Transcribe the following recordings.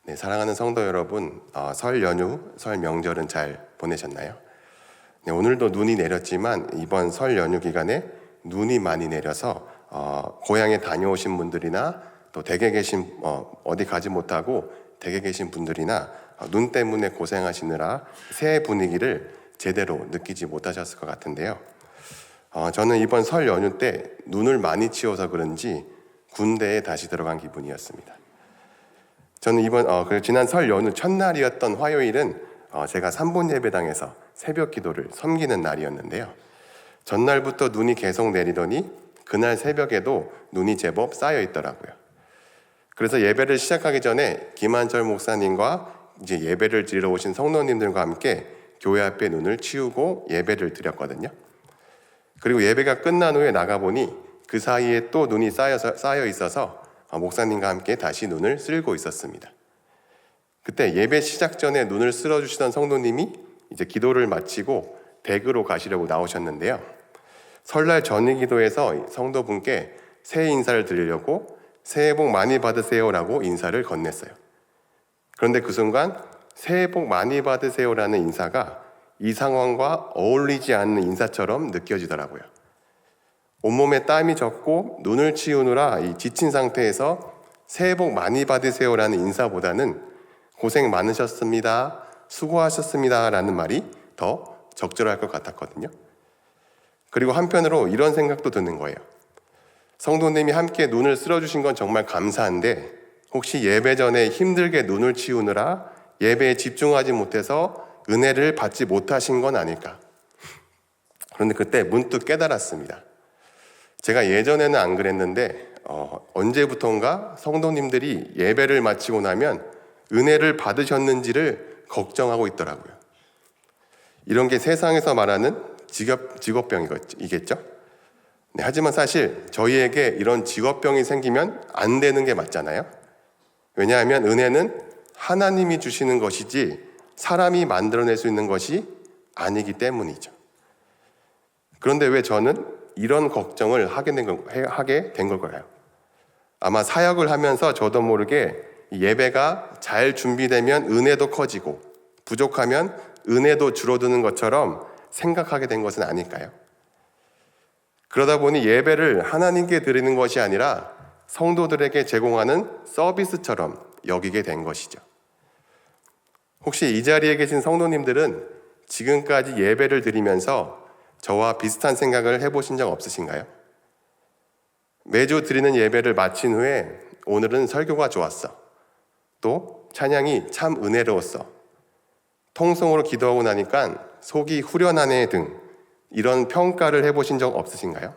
네, 사랑하는 성도 여러분, 설 연휴, 설 명절은 잘 보내셨나요? 네, 오늘도 눈이 내렸지만 이번 설 연휴 기간에 눈이 많이 내려서 고향에 다녀오신 분들이나 또 댁에 계신 어디 가지 못하고 댁에 계신 분들이나 눈 때문에 고생하시느라 새해 분위기를 제대로 느끼지 못하셨을 것 같은데요. 저는 이번 설 연휴 때 눈을 많이 치워서 그런지 군대에 다시 들어간 기분이었습니다. 저는 지난 설 연휴 첫날이었던 화요일은 제가 3본 예배당에서 새벽 기도를 섬기는 날이었는데요. 전날부터 눈이 계속 내리더니 그날 새벽에도 눈이 제법 쌓여 있더라고요. 그래서 예배를 시작하기 전에 김한철 목사님과 이제 예배를 드리러 오신 성도님들과 함께 교회 앞에 눈을 치우고 예배를 드렸거든요. 그리고 예배가 끝난 후에 나가보니 그 사이에 또 눈이 쌓여 있어서 목사님과 함께 다시 눈을 쓸고 있었습니다. 그때 예배 시작 전에 눈을 쓸어주시던 성도님이 이제 기도를 마치고 댁으로 가시려고 나오셨는데요. 설날 전일 기도에서 성도분께 새해 인사를 드리려고 새해 복 많이 받으세요라고 인사를 건넸어요. 그런데 그 순간 새해 복 많이 받으세요라는 인사가 이 상황과 어울리지 않는 인사처럼 느껴지더라고요. 온몸에 땀이 젖고 눈을 치우느라 이 지친 상태에서 새해 복 많이 받으세요라는 인사보다는 고생 많으셨습니다, 수고하셨습니다 라는 말이 더 적절할 것 같았거든요. 그리고 한편으로 이런 생각도 드는 거예요. 성도님이 함께 눈을 쓸어주신 건 정말 감사한데 혹시 예배 전에 힘들게 눈을 치우느라 예배에 집중하지 못해서 은혜를 받지 못하신 건 아닐까. 그런데 그때 문득 깨달았습니다. 제가 예전에는 안 그랬는데 언제부턴가 성도님들이 예배를 마치고 나면 은혜를 받으셨는지를 걱정하고 있더라고요. 이런 게 세상에서 말하는 직업병이겠죠? 네, 하지만 사실 저희에게 이런 직업병이 생기면 안 되는 게 맞잖아요. 왜냐하면 은혜는 하나님이 주시는 것이지 사람이 만들어낼 수 있는 것이 아니기 때문이죠. 그런데 왜 저는 이런 걱정을 하게 된 걸까요? 아마 사역을 하면서 저도 모르게 예배가 잘 준비되면 은혜도 커지고 부족하면 은혜도 줄어드는 것처럼 생각하게 된 것은 아닐까요? 그러다 보니 예배를 하나님께 드리는 것이 아니라 성도들에게 제공하는 서비스처럼 여기게 된 것이죠. 혹시 이 자리에 계신 성도님들은 지금까지 예배를 드리면서 저와 비슷한 생각을 해보신 적 없으신가요? 매주 드리는 예배를 마친 후에 오늘은 설교가 좋았어. 또 찬양이 참 은혜로웠어. 통성으로 기도하고 나니까 속이 후련하네 등 이런 평가를 해보신 적 없으신가요?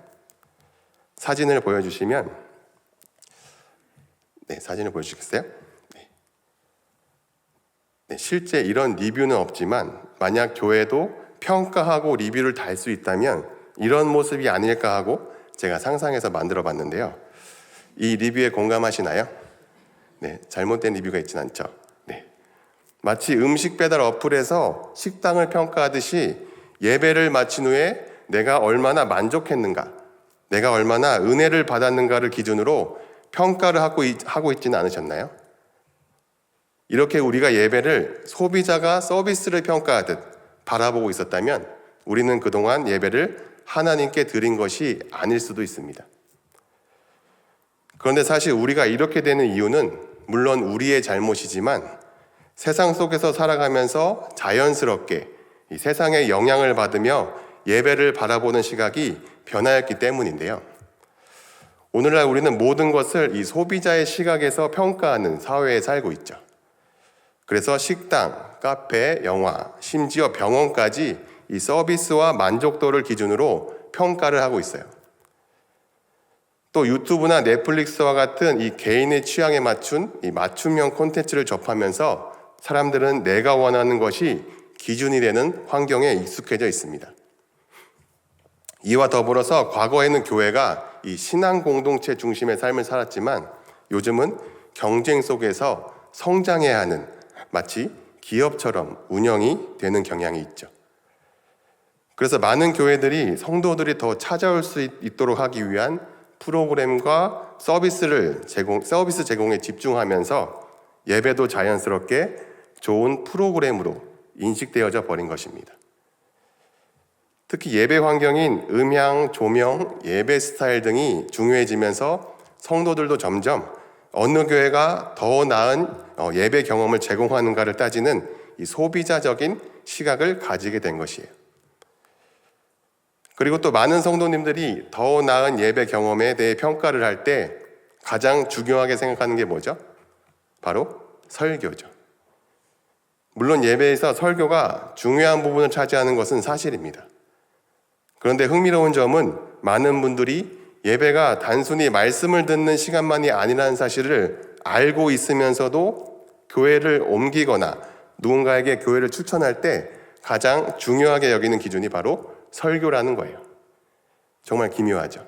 사진을 보여주시면 사진을 보여주시겠어요? 네, 실제 이런 리뷰는 없지만 만약 교회도 평가하고 리뷰를 달 수 있다면 이런 모습이 아닐까 하고 제가 상상해서 만들어 봤는데요. 이 리뷰에 공감하시나요? 네, 잘못된 리뷰가 있진 않죠. 네. 마치 음식 배달 어플에서 식당을 평가하듯이 예배를 마친 후에 내가 얼마나 만족했는가, 내가 얼마나 은혜를 받았는가를 기준으로 평가를 하고 있지는 않으셨나요? 이렇게 우리가 예배를 소비자가 서비스를 평가하듯 바라보고 있었다면 우리는 그동안 예배를 하나님께 드린 것이 아닐 수도 있습니다. 그런데 사실 우리가 이렇게 되는 이유는 물론 우리의 잘못이지만 세상 속에서 살아가면서 자연스럽게 이 세상의 영향을 받으며 예배를 바라보는 시각이 변화했기 때문인데요. 오늘날 우리는 모든 것을 이 소비자의 시각에서 평가하는 사회에 살고 있죠. 그래서 식당, 카페, 영화, 심지어 병원까지 이 서비스와 만족도를 기준으로 평가를 하고 있어요. 또 유튜브나 넷플릭스와 같은 이 개인의 취향에 맞춘 이 맞춤형 콘텐츠를 접하면서 사람들은 내가 원하는 것이 기준이 되는 환경에 익숙해져 있습니다. 이와 더불어서 과거에는 교회가 이 신앙 공동체 중심의 삶을 살았지만 요즘은 경쟁 속에서 성장해야 하는 마치 기업처럼 운영이 되는 경향이 있죠. 그래서 많은 교회들이 성도들이 더 찾아올 수 있도록 하기 위한 프로그램과 서비스 제공에 집중하면서 예배도 자연스럽게 좋은 프로그램으로 인식되어져 버린 것입니다. 특히 예배 환경인 음향, 조명, 예배 스타일 등이 중요해지면서 성도들도 점점 어느 교회가 더 나은 예배 경험을 제공하는가를 따지는 이 소비자적인 시각을 가지게 된 것이에요. 그리고 또 많은 성도님들이 더 나은 예배 경험에 대해 평가를 할 때 가장 중요하게 생각하는 게 뭐죠? 바로 설교죠. 물론 예배에서 설교가 중요한 부분을 차지하는 것은 사실입니다. 그런데 흥미로운 점은 많은 분들이 예배가 단순히 말씀을 듣는 시간만이 아니라는 사실을 알고 있으면서도 교회를 옮기거나 누군가에게 교회를 추천할 때 가장 중요하게 여기는 기준이 바로 설교라는 거예요. 정말 기묘하죠.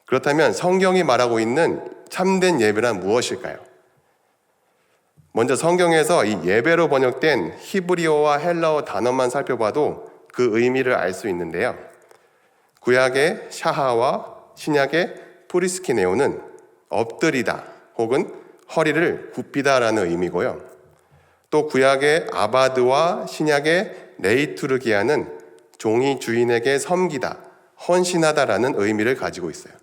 그렇다면 성경이 말하고 있는 참된 예배란 무엇일까요? 먼저 성경에서 이 예배로 번역된 히브리어와 헬라어 단어만 살펴봐도 그 의미를 알 수 있는데요. 구약의 샤하와 신약의 프리스키네오는 엎드리다 혹은 허리를 굽히다라는 의미고요. 또 구약의 아바드와 신약의 레이투르기아는 종이 주인에게 섬기다, 헌신하다라는 의미를 가지고 있어요.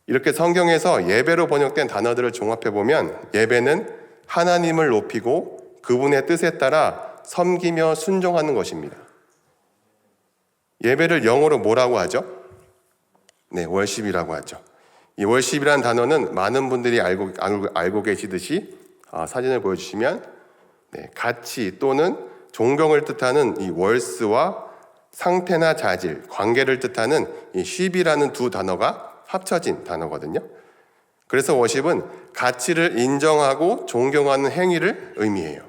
이렇게 성경에서 예배로 번역된 단어들을 종합해보면 예배는 하나님을 높이고 그분의 뜻에 따라 섬기며 순종하는 것입니다. 예배를 영어로 뭐라고 하죠? 네, 월십이라고 하죠. 이 월십이라는 단어는 많은 분들이 알고 계시듯이 사진을 보여주시면 가치 또는 존경을 뜻하는 이 월스와 상태나 자질, 관계를 뜻하는 이 쉽이라는 두 단어가 합쳐진 단어거든요. 그래서 워십은 가치를 인정하고 존경하는 행위를 의미해요.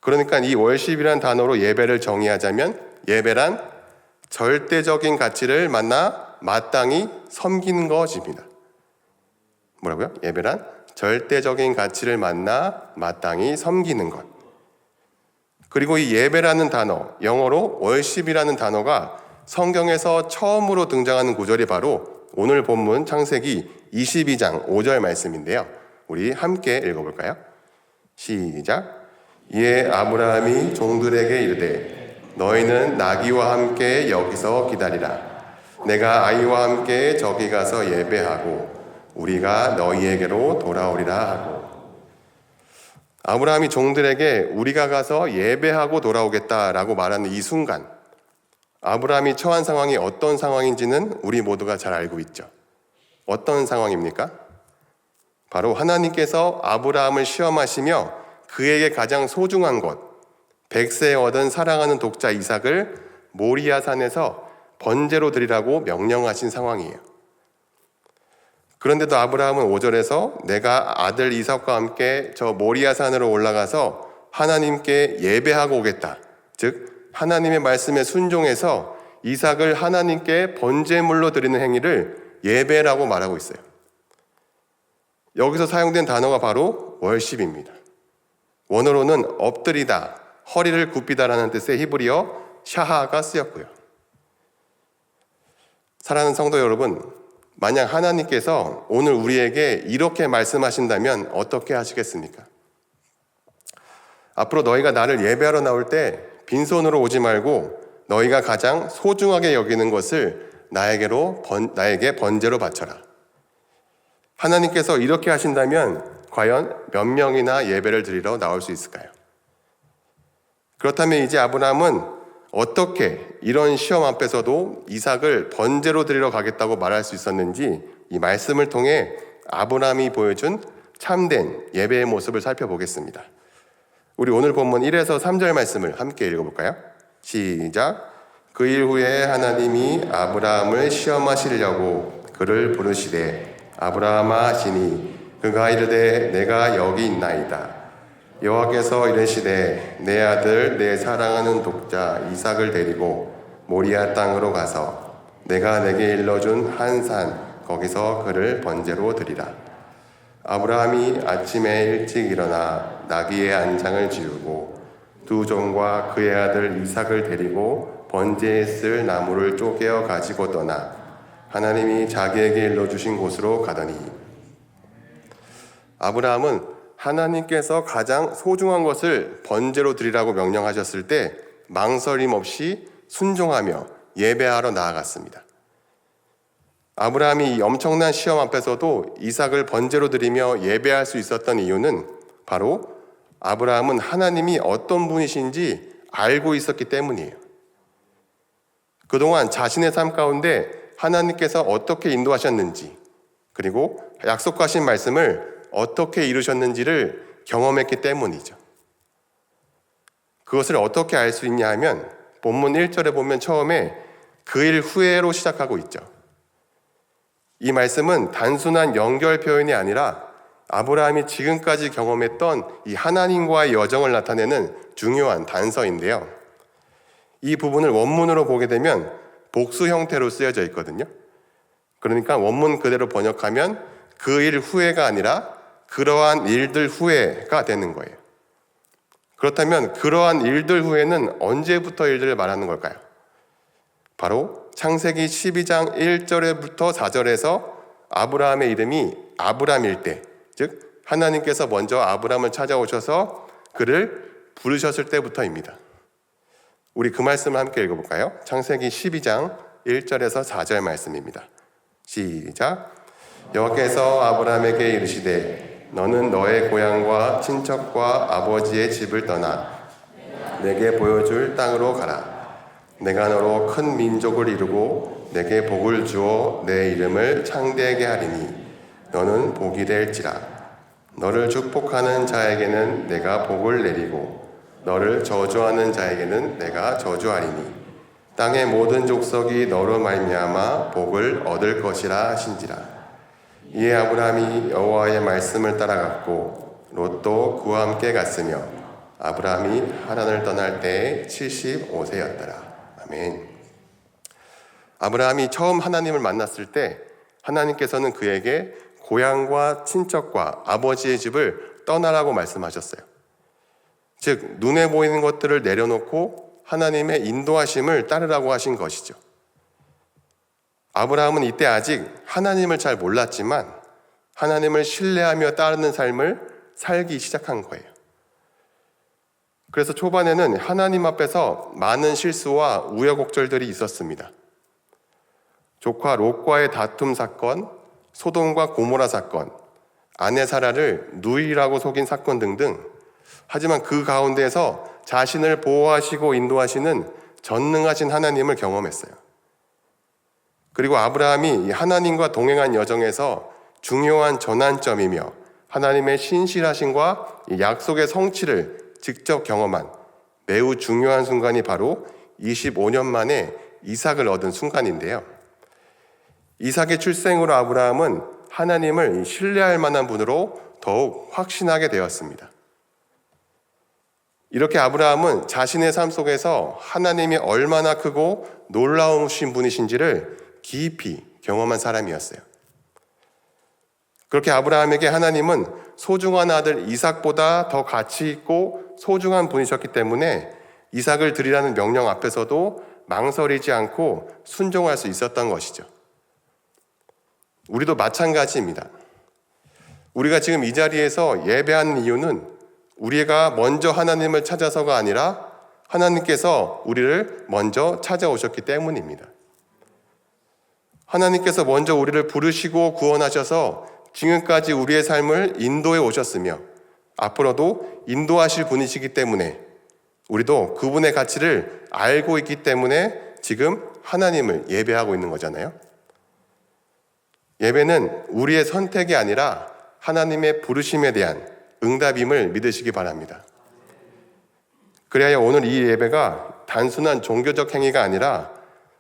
그러니까 이 월십이라는 단어로 예배를 정의하자면 예배란 절대적인 가치를 만나 마땅히 섬기는 것입니다. 뭐라고요? 예배란 절대적인 가치를 만나 마땅히 섬기는 것. 그리고 이 예배라는 단어, 영어로 월십이라는 단어가 성경에서 처음으로 등장하는 구절이 바로 오늘 본문 창세기 22장 5절 말씀인데요. 우리 함께 읽어볼까요? 시작. 이에 아브라함이 종들에게 이르되 너희는 나귀와 함께 여기서 기다리라. 내가 아이와 함께 저기 가서 예배하고 우리가 너희에게로 돌아오리라 하고. 아브라함이 종들에게 우리가 가서 예배하고 돌아오겠다라고 말하는 이 순간, 아브라함이 처한 상황이 어떤 상황인지는 우리 모두가 잘 알고 있죠. 어떤 상황입니까? 바로 하나님께서 아브라함을 시험하시며 그에게 가장 소중한 것, 100세에 얻은 사랑하는 독자 이삭을 모리아 산에서 번제로 드리라고 명령하신 상황이에요. 그런데도 아브라함은 5절에서 내가 아들 이삭과 함께 저 모리아 산으로 올라가서 하나님께 예배하고 오겠다. 즉 하나님의 말씀에 순종해서 이삭을 하나님께 번제물로 드리는 행위를 예배라고 말하고 있어요. 여기서 사용된 단어가 바로 월십입니다. 원어로는 엎드리다, 허리를 굽히다라는 뜻의 히브리어 샤하가 쓰였고요. 사랑하는 성도 여러분, 만약 하나님께서 오늘 우리에게 이렇게 말씀하신다면 어떻게 하시겠습니까? 앞으로 너희가 나를 예배하러 나올 때 빈손으로 오지 말고 너희가 가장 소중하게 여기는 것을 나에게 번제로 바쳐라. 하나님께서 이렇게 하신다면 과연 몇 명이나 예배를 드리러 나올 수 있을까요? 그렇다면 이제 아브라함은 어떻게 이런 시험 앞에서도 이삭을 번제로 드리러 가겠다고 말할 수 있었는지 이 말씀을 통해 아브라함이 보여준 참된 예배의 모습을 살펴보겠습니다. 우리 오늘 본문 1에서 3절 말씀을 함께 읽어볼까요? 시작. 그 일 후에 하나님이 아브라함을 시험하시려고 그를 부르시되 아브라함아 하시니 그가 이르되 내가 여기 있나이다. 여호와께서 이르시되 내 아들 내 사랑하는 독자 이삭을 데리고 모리아 땅으로 가서 내가 내게 일러준 한 산 거기서 그를 번제로 드리라. 아브라함이 아침에 일찍 일어나 나귀의 안장을 지우고 두 종과 그의 아들 이삭을 데리고 번제에 쓸 나무를 쪼개어 가지고 떠나 하나님이 자기에게 일러주신 곳으로 가더니 아브라함은 하나님께서 가장 소중한 것을 번제로 드리라고 명령하셨을 때 망설임 없이 순종하며 예배하러 나아갔습니다. 아브라함이 이 엄청난 시험 앞에서도 이삭을 번제로 드리며 예배할 수 있었던 이유는 바로 아브라함은 하나님이 어떤 분이신지 알고 있었기 때문이에요. 그동안 자신의 삶 가운데 하나님께서 어떻게 인도하셨는지, 그리고 약속하신 말씀을 어떻게 이루셨는지를 경험했기 때문이죠. 그것을 어떻게 알 수 있냐 하면 본문 1절에 보면 처음에 그 일 후에로 시작하고 있죠. 이 말씀은 단순한 연결 표현이 아니라 아브라함이 지금까지 경험했던 이 하나님과의 여정을 나타내는 중요한 단서인데요. 이 부분을 원문으로 보게 되면 복수 형태로 쓰여져 있거든요. 그러니까 원문 그대로 번역하면 그 일 후에가 아니라 그러한 일들 후에가 되는 거예요. 그렇다면 그러한 일들 후에는 언제부터 일들을 말하는 걸까요? 바로 창세기 12장 1절부터 4절에서 아브라함의 이름이 아브람일 때, 즉 하나님께서 먼저 아브람을 찾아오셔서 그를 부르셨을 때부터입니다. 우리 그 말씀을 함께 읽어볼까요? 창세기 12장 1절에서 4절 말씀입니다. 시작. 여호와께서 아브람에게 이르시되 너는 너의 고향과 친척과 아버지의 집을 떠나 내게 보여줄 땅으로 가라. 내가 너로 큰 민족을 이루고 내게 복을 주어 내 이름을 창대하게 하리니 너는 복이 될지라. 너를 축복하는 자에게는 내가 복을 내리고 너를 저주하는 자에게는 내가 저주하리니 땅의 모든 족속이 너로 말미암아 복을 얻을 것이라 하신지라. 이에 아브라함이 여호와의 말씀을 따라갔고 롯도 그와 함께 갔으며 아브라함이 하란을 떠날 때에 75세였더라. 아멘. 아브라함이 처음 하나님을 만났을 때 하나님께서는 그에게 고향과 친척과 아버지의 집을 떠나라고 말씀하셨어요. 즉 눈에 보이는 것들을 내려놓고 하나님의 인도하심을 따르라고 하신 것이죠. 아브라함은 이때 아직 하나님을 잘 몰랐지만 하나님을 신뢰하며 따르는 삶을 살기 시작한 거예요. 그래서 초반에는 하나님 앞에서 많은 실수와 우여곡절들이 있었습니다. 조카 롯과의 다툼 사건, 소돔과 고모라 사건, 아내 사라를 누이라고 속인 사건 등등. 하지만 그 가운데에서 자신을 보호하시고 인도하시는 전능하신 하나님을 경험했어요. 그리고 아브라함이 하나님과 동행한 여정에서 중요한 전환점이며 하나님의 신실하심과 약속의 성취를 직접 경험한 매우 중요한 순간이 바로 25년 만에 이삭을 얻은 순간인데요. 이삭의 출생으로 아브라함은 하나님을 신뢰할 만한 분으로 더욱 확신하게 되었습니다. 이렇게 아브라함은 자신의 삶 속에서 하나님이 얼마나 크고 놀라우신 분이신지를 깊이 경험한 사람이었어요. 그렇게 아브라함에게 하나님은 소중한 아들 이삭보다 더 가치 있고 소중한 분이셨기 때문에 이삭을 드리라는 명령 앞에서도 망설이지 않고 순종할 수 있었던 것이죠. 우리도 마찬가지입니다. 우리가 지금 이 자리에서 예배하는 이유는 우리가 먼저 하나님을 찾아서가 아니라 하나님께서 우리를 먼저 찾아오셨기 때문입니다. 하나님께서 먼저 우리를 부르시고 구원하셔서 지금까지 우리의 삶을 인도해 오셨으며 앞으로도 인도하실 분이시기 때문에 우리도 그분의 가치를 알고 있기 때문에 지금 하나님을 예배하고 있는 거잖아요. 예배는 우리의 선택이 아니라 하나님의 부르심에 대한 응답임을 믿으시기 바랍니다. 그래야 오늘 이 예배가 단순한 종교적 행위가 아니라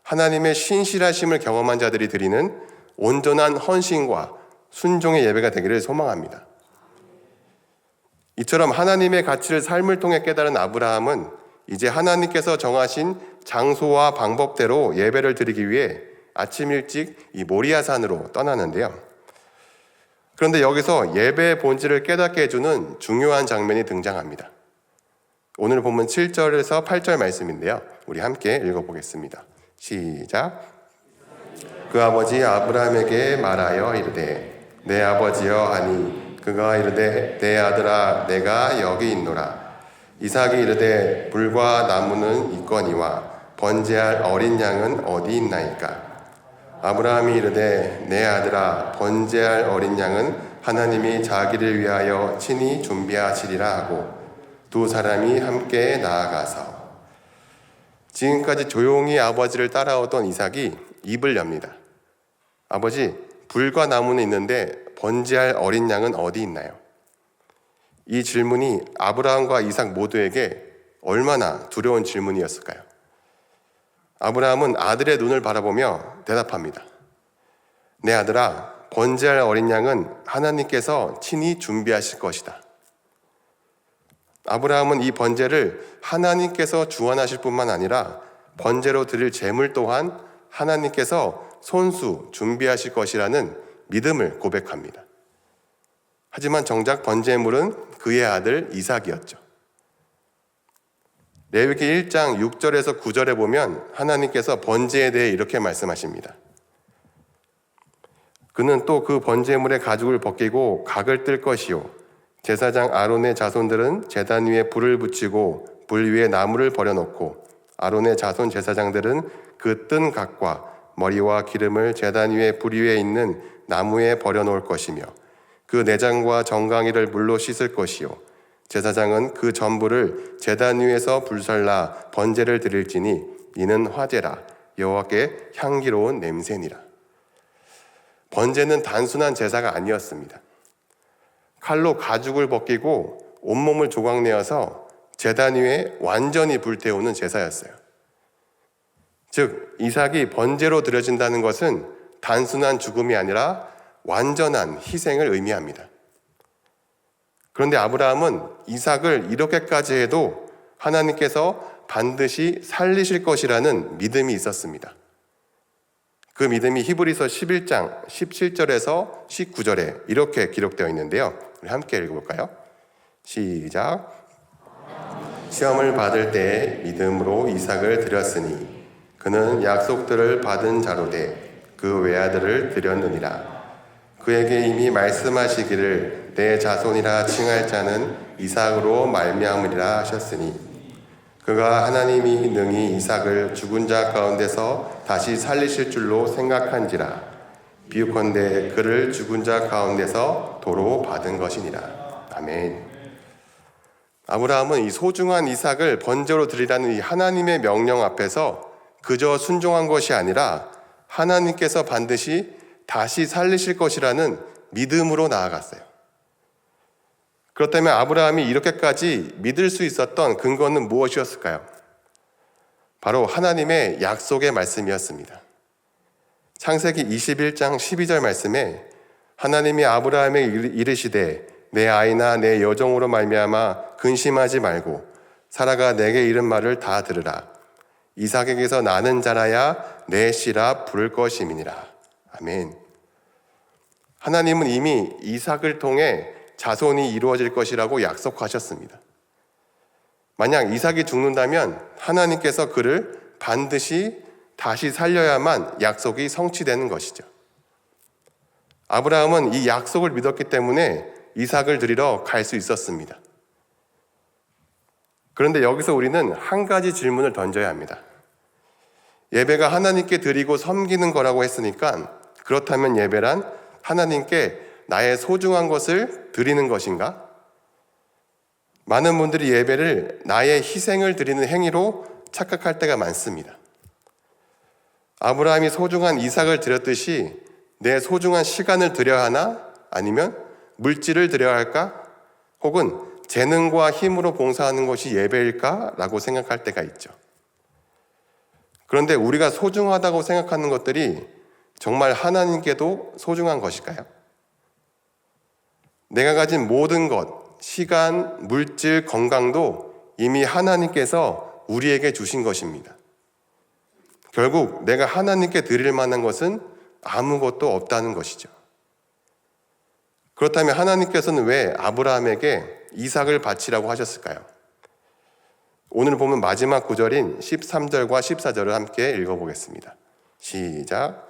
하나님의 신실하심을 경험한 자들이 드리는 온전한 헌신과 순종의 예배가 되기를 소망합니다. 이처럼 하나님의 가치를 삶을 통해 깨달은 아브라함은 이제 하나님께서 정하신 장소와 방법대로 예배를 드리기 위해 아침 일찍 이 모리아산으로 떠나는데요. 그런데 여기서 예배의 본질을 깨닫게 해주는 중요한 장면이 등장합니다. 오늘 본문 7절에서 8절 말씀인데요. 우리 함께 읽어보겠습니다. 시작. 그 아버지 아브라함에게 말하여 이르되 내 아버지여 하니 그가 이르되 내 아들아 내가 여기 있노라. 이삭이 이르되 불과 나무는 있거니와 번제할 어린 양은 어디 있나이까. 아브라함이 이르되 내 아들아 번제할 어린 양은 하나님이 자기를 위하여 친히 준비하시리라 하고 두 사람이 함께 나아가서 지금까지 조용히 아버지를 따라오던 이삭이 입을 엽니다. 아버지, 불과 나무는 있는데 번제할 어린 양은 어디 있나요? 이 질문이 아브라함과 이삭 모두에게 얼마나 두려운 질문이었을까요? 아브라함은 아들의 눈을 바라보며 대답합니다. 내 아들아, 번제할 어린 양은 하나님께서 친히 준비하실 것이다. 아브라함은 이 번제를 하나님께서 주관하실 뿐만 아니라 번제로 드릴 제물 또한 하나님께서 손수 준비하실 것이라는 믿음을 고백합니다. 하지만 정작 번제물은 그의 아들 이삭이었죠. 레위기 1장 6절에서 9절에 보면 하나님께서 번제에 대해 이렇게 말씀하십니다. 그는 또 그 번제물의 가죽을 벗기고 각을 뜰 것이요 제사장 아론의 자손들은 제단 위에 불을 붙이고 불 위에 나무를 버려놓고 아론의 자손 제사장들은 그 뜬 각과 머리와 기름을 제단 위에 불 위에 있는 나무에 버려놓을 것이며 그 내장과 정강이를 물로 씻을 것이요 제사장은 그 전부를 제단 위에서 불살라 번제를 드릴지니 이는 화제라 여호와께 향기로운 냄새니라. 번제는 단순한 제사가 아니었습니다. 칼로 가죽을 벗기고 온몸을 조각내어서 제단 위에 완전히 불태우는 제사였어요. 즉 이삭이 번제로 드려진다는 것은 단순한 죽음이 아니라 완전한 희생을 의미합니다. 그런데 아브라함은 이삭을 이렇게까지 해도 하나님께서 반드시 살리실 것이라는 믿음이 있었습니다. 그 믿음이 히브리서 11장 17절에서 19절에 이렇게 기록되어 있는데요. 우리 함께 읽어볼까요? 시작. 시험을 받을 때에 믿음으로 이삭을 드렸으니 그는 약속들을 받은 자로되 그 외아들을 드렸느니라. 그에게 이미 말씀하시기를 내 자손이라 칭할 자는 이삭으로 말미암으리라 하셨으니 그가 하나님이 능히 이삭을 죽은 자 가운데서 다시 살리실 줄로 생각한지라. 비유컨대 그를 죽은 자 가운데서 도로 받은 것이니라. 아멘. 아브라함은 이 소중한 이삭을 번제로 드리라는 이 하나님의 명령 앞에서 그저 순종한 것이 아니라 하나님께서 반드시 다시 살리실 것이라는 믿음으로 나아갔어요. 그렇다면 아브라함이 이렇게까지 믿을 수 있었던 근거는 무엇이었을까요? 바로 하나님의 약속의 말씀이었습니다. 창세기 21장 12절 말씀에 하나님이 아브라함에게 이르시되 내 아이나 내 여종으로 말미암아 근심하지 말고 사라가 내게 이른 말을 다 들으라. 이삭에게서 나는 자라야 내 씨라 부를 것임이니라. 아멘. 하나님은 이미 이삭을 통해 자손이 이루어질 것이라고 약속하셨습니다. 만약 이삭이 죽는다면 하나님께서 그를 반드시 다시 살려야만 약속이 성취되는 것이죠. 아브라함은 이 약속을 믿었기 때문에 이삭을 드리러 갈 수 있었습니다. 그런데 여기서 우리는 한 가지 질문을 던져야 합니다. 예배가 하나님께 드리고 섬기는 거라고 했으니까 그렇다면 예배란 하나님께 나의 소중한 것을 드리는 것인가? 많은 분들이 예배를 나의 희생을 드리는 행위로 착각할 때가 많습니다. 아브라함이 소중한 이삭을 드렸듯이 내 소중한 시간을 드려야 하나? 아니면 물질을 드려야 할까? 혹은 재능과 힘으로 봉사하는 것이 예배일까? 라고 생각할 때가 있죠. 그런데 우리가 소중하다고 생각하는 것들이 정말 하나님께도 소중한 것일까요? 내가 가진 모든 것, 시간, 물질, 건강도 이미 하나님께서 우리에게 주신 것입니다. 결국 내가 하나님께 드릴 만한 것은 아무것도 없다는 것이죠. 그렇다면 하나님께서는 왜 아브라함에게 이삭을 바치라고 하셨을까요? 오늘 보면 마지막 구절인 13절과 14절을 함께 읽어보겠습니다. 시작.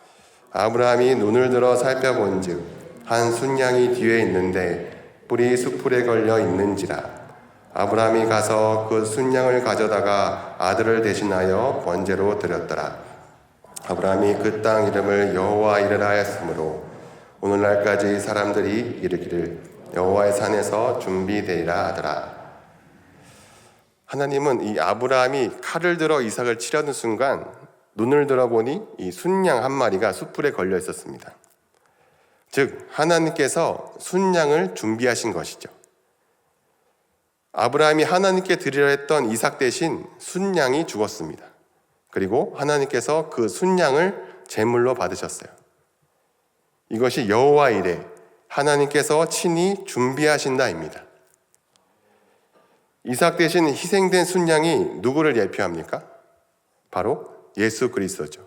아브라함이 눈을 들어 살펴본즉 한 순양이 뒤에 있는데 뿔이 숯불에 걸려 있는지라. 아브라함이 가서 그 순양을 가져다가 아들을 대신하여 번제로 드렸더라. 아브라함이 그 땅 이름을 여호와 이르라 하였으므로 오늘날까지 사람들이 이르기를 여호와의 산에서 준비되리라 하더라. 하나님은 이 아브라함이 칼을 들어 이삭을 치려는 순간 눈을 들어보니 이 순양 한 마리가 숯불에 걸려 있었습니다. 즉 하나님께서 순양을 준비하신 것이죠. 아브라함이 하나님께 드리려 했던 이삭 대신 순양이 죽었습니다. 그리고 하나님께서 그 순양을 제물로 받으셨어요. 이것이 여호와 이레, 하나님께서 친히 준비하신다입니다. 이삭 대신 희생된 순양이 누구를 예표합니까? 바로 예수 그리스도죠.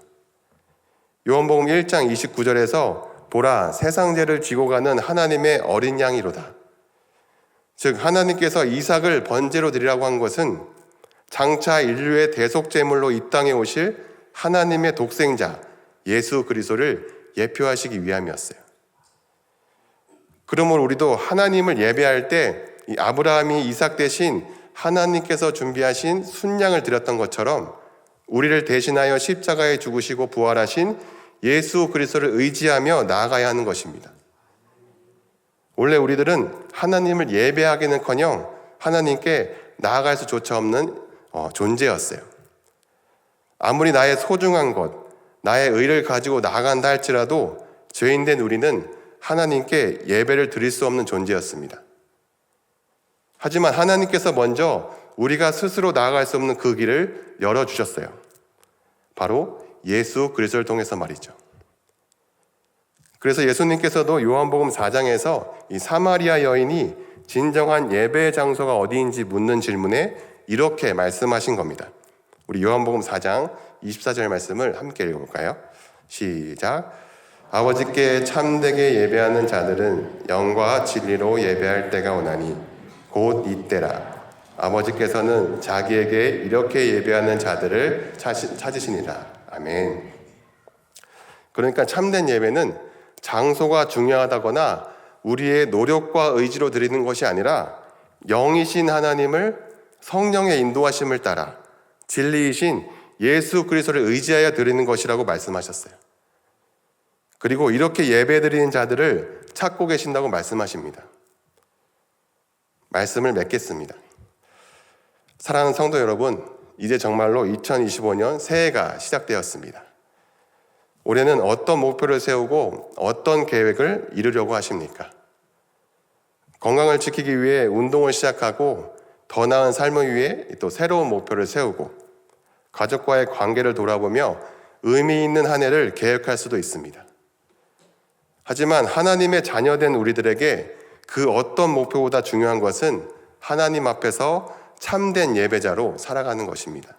요한복음 1장 29절에서 보라, 세상 죄를 지고 가는 하나님의 어린 양이로다. 즉 하나님께서 이삭을 번제로 드리라고 한 것은 장차 인류의 대속제물로 이 땅에 오실 하나님의 독생자 예수 그리스도를 예표하시기 위함이었어요. 그러므로 우리도 하나님을 예배할 때 이 아브라함이 이삭 대신 하나님께서 준비하신 순양을 드렸던 것처럼 우리를 대신하여 십자가에 죽으시고 부활하신 예수 그리스도를 의지하며 나아가야 하는 것입니다. 원래 우리들은 하나님을 예배하기는커녕 하나님께 나아갈 수조차 없는 존재였어요. 아무리 나의 소중한 것, 나의 의를 가지고 나아간다 할지라도 죄인된 우리는 하나님께 예배를 드릴 수 없는 존재였습니다. 하지만 하나님께서 먼저 우리가 스스로 나아갈 수 없는 그 길을 열어주셨어요. 바로 예수 그리스도를 통해서 말이죠. 그래서 예수님께서도 요한복음 4장에서 이 사마리아 여인이 진정한 예배의 장소가 어디인지 묻는 질문에 이렇게 말씀하신 겁니다. 우리 요한복음 4장 24절 말씀을 함께 읽어볼까요? 시작. 아버지께 참되게 예배하는 자들은 영과 진리로 예배할 때가 오나니 곧 이때라. 아버지께서는 자기에게 이렇게 예배하는 자들을 찾으시니라. 아멘. 그러니까 참된 예배는 장소가 중요하다거나 우리의 노력과 의지로 드리는 것이 아니라 영이신 하나님을 성령의 인도하심을 따라 진리이신 예수 그리스도를 의지하여 드리는 것이라고 말씀하셨어요. 그리고 이렇게 예배드리는 자들을 찾고 계신다고 말씀하십니다. 말씀을 맺겠습니다. 사랑하는 성도 여러분, 이제 정말로 2025년 새해가 시작되었습니다. 올해는 어떤 목표를 세우고 어떤 계획을 이루려고 하십니까? 건강을 지키기 위해 운동을 시작하고 더 나은 삶을 위해 또 새로운 목표를 세우고 가족과의 관계를 돌아보며 의미 있는 한 해를 계획할 수도 있습니다. 하지만 하나님의 자녀된 우리들에게 그 어떤 목표보다 중요한 것은 하나님 앞에서 참된 예배자로 살아가는 것입니다.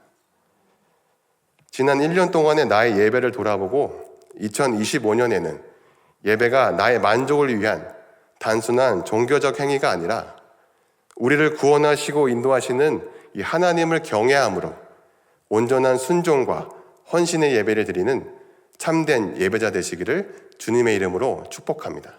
지난 1년 동안의 나의 예배를 돌아보고 2025년에는 예배가 나의 만족을 위한 단순한 종교적 행위가 아니라 우리를 구원하시고 인도하시는 이 하나님을 경외함으로 온전한 순종과 헌신의 예배를 드리는 참된 예배자 되시기를 주님의 이름으로 축복합니다.